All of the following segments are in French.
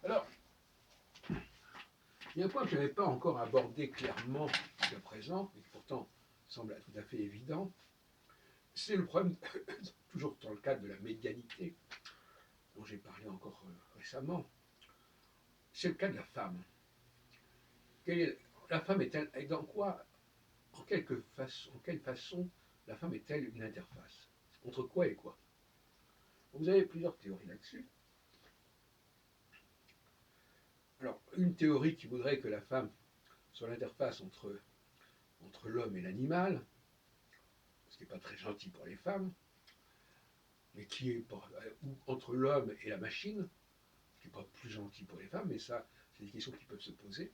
Alors, il y a un point que je n'avais pas encore abordé clairement jusqu'à présent, mais qui pourtant semble tout à fait évident, c'est le problème, toujours dans le cadre de la médianité, dont j'ai parlé encore récemment, c'est le cas de la femme. La femme est-elle, dans quoi, en quelle façon la femme est-elle une interface? Entre quoi et quoi? Vous avez plusieurs théories là-dessus. Alors, une théorie qui voudrait que la femme soit l'interface entre l'homme et l'animal, ce qui n'est pas très gentil pour les femmes, mais qui est ou entre l'homme et la machine, ce qui n'est pas plus gentil pour les femmes, mais ça, c'est des questions qui peuvent se poser.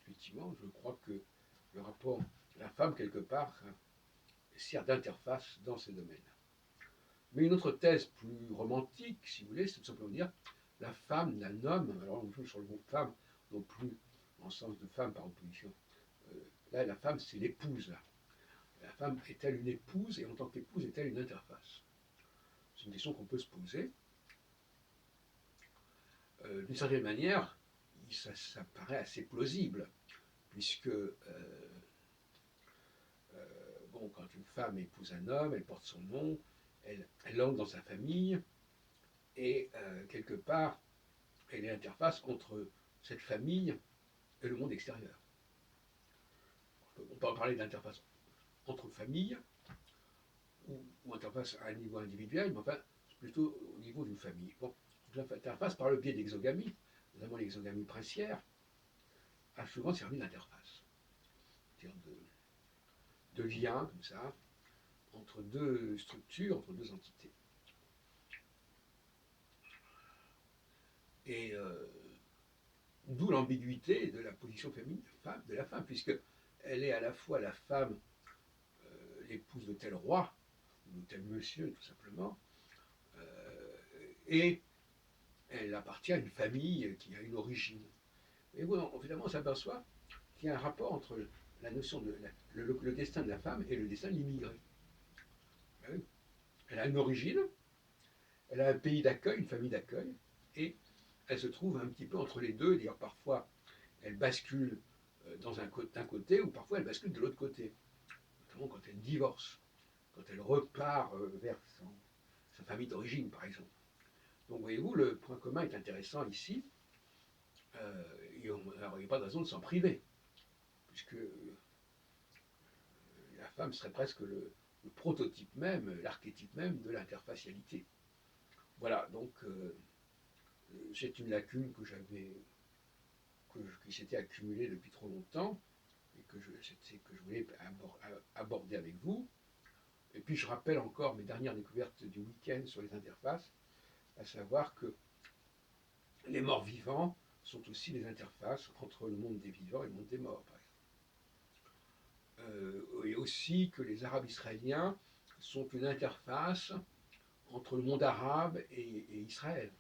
Effectivement, je crois que le rapport, la femme, quelque part, sert d'interface dans ces domaines. Mais une autre thèse plus romantique, si vous voulez, c'est tout simplement dire la femme, un homme, alors on joue sur le mot femme, non plus en sens de femme par opposition. Là, la femme, c'est l'épouse. La femme est-elle une épouse et en tant qu'épouse, est-elle une interface? C'est une question qu'on peut se poser. D'une certaine manière, ça paraît assez plausible, puisque bon, quand une femme épouse un homme, elle porte son nom, elle entre dans sa famille, et quelque part, elle est l'interface entre cette famille et le monde extérieur. On peut en parler d'interface entre familles, ou interface à un niveau individuel, mais enfin, c'est plutôt au niveau d'une famille. Bon, l'interface, par le biais d'exogamie, notamment l'exogamie princière, a souvent servi d'interface. C'est-à-dire de lien, comme ça, entre deux structures, entre deux entités. Et d'où l'ambiguïté de la position féminine de la femme, puisque elle est à la fois la femme, l'épouse de tel roi, ou de tel monsieur, tout simplement, et elle appartient à une famille qui a une origine. Et bon, évidemment, on s'aperçoit qu'il y a un rapport entre la notion de le destin de la femme et le destin de l'immigré. Ben oui. Elle a une origine, elle a un pays d'accueil, une famille d'accueil, et elle se trouve un petit peu entre les deux. D'ailleurs, parfois, elle bascule d'un côté, ou parfois elle bascule de l'autre côté, notamment quand elle divorce, quand elle repart vers sa famille d'origine, par exemple. Donc, voyez-vous, le point commun est intéressant ici. Alors, il n'y a pas de raison de s'en priver, puisque la femme serait presque le prototype même, l'archétype même de l'interfacialité. Voilà, donc c'est une lacune qui s'était accumulée depuis trop longtemps et que je voulais aborder avec vous. Et puis je rappelle encore mes dernières découvertes du week-end sur les interfaces, à savoir que les morts vivants sont aussi des interfaces entre le monde des vivants et le monde des morts, par exemple. Et aussi que les Arabes israéliens sont une interface entre le monde arabe et Israël.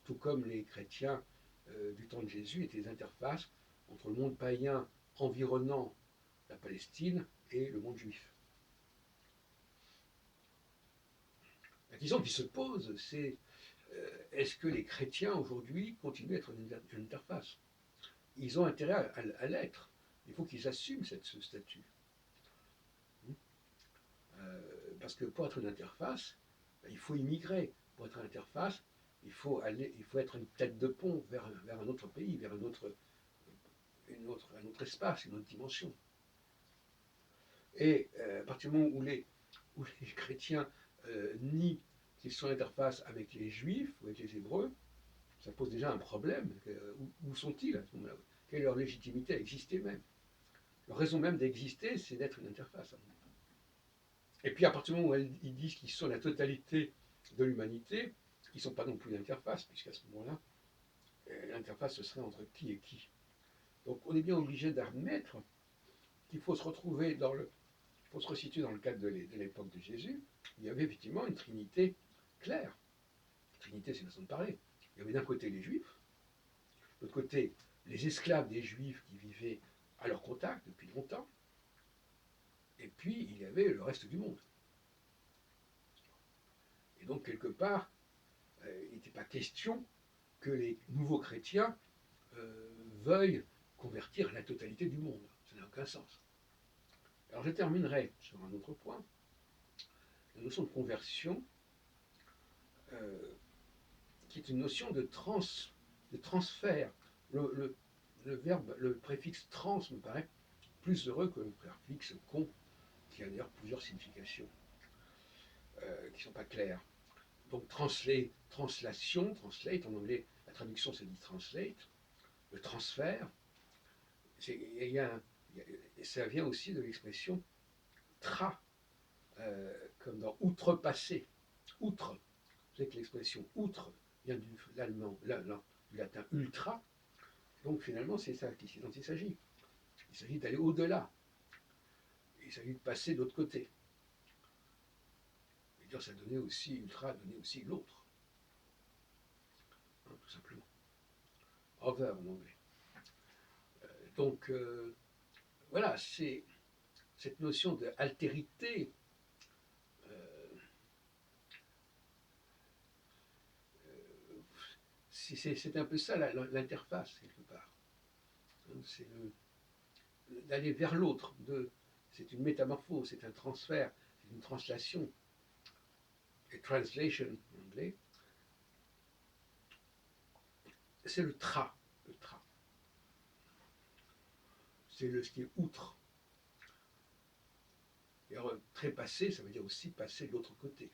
Tout comme les chrétiens du temps de Jésus étaient des interfaces entre le monde païen environnant la Palestine et le monde juif. La question qui se pose, c'est est-ce que les chrétiens aujourd'hui continuent à être une interface? Ils ont intérêt à l'être. Il faut qu'ils assument ce statut. Parce que pour être une interface, il faut immigrer. Pour être une interface, il faut être une tête de pont vers un autre pays, vers un autre espace, une autre dimension. Et à partir du moment où les chrétiens nient qu'ils sont en interface avec les juifs ou avec les hébreux, ça pose déjà un problème. Où sont-ils à ce moment-là? Quelle est leur légitimité à exister même? Leur raison même d'exister, c'est d'être une interface. Et puis à partir du moment où ils disent qu'ils sont la totalité de l'humanité, ils ne sont pas non plus l'interface, puisqu'à ce moment-là, l'interface ce serait entre qui et qui. Donc on est bien obligé d'admettre qu'il faut se retrouver il faut se resituer dans le cadre de l'époque de Jésus. Il y avait effectivement une trinité claire. Trinité, c'est une façon de parler. Il y avait d'un côté les juifs, de l'autre côté les esclaves des juifs qui vivaient à leur contact depuis longtemps, et puis il y avait le reste du monde. Et donc quelque part, il n'était pas question que les nouveaux chrétiens veuillent convertir la totalité du monde. Ça n'a aucun sens. Alors je terminerai sur un autre point. La notion de conversion, qui est une notion de transfert. Le préfixe trans me paraît plus heureux que le préfixe con, qui a d'ailleurs plusieurs significations qui ne sont pas claires. Donc translation, translate, en anglais, la traduction c'est dit translate, le transfert, ça vient aussi de l'expression tra, comme dans outrepasser, outre. Vous savez que l'expression outre vient du latin ultra, donc finalement c'est ça dont il s'agit. Il s'agit d'aller au-delà, il s'agit de passer de l'autre côté. Et dire ça donnait aussi, ultra donnait aussi l'autre, hein, tout simplement. Over en anglais. Donc voilà, c'est cette notion d'altérité c'est un peu ça l'interface quelque part. C'est d'aller vers l'autre. C'est une métamorphose, c'est un transfert, c'est une translation. Et translation en anglais, c'est le tra. Le tra. C'est ce qui est outre. Et alors, trépasser, ça veut dire aussi passer de l'autre côté.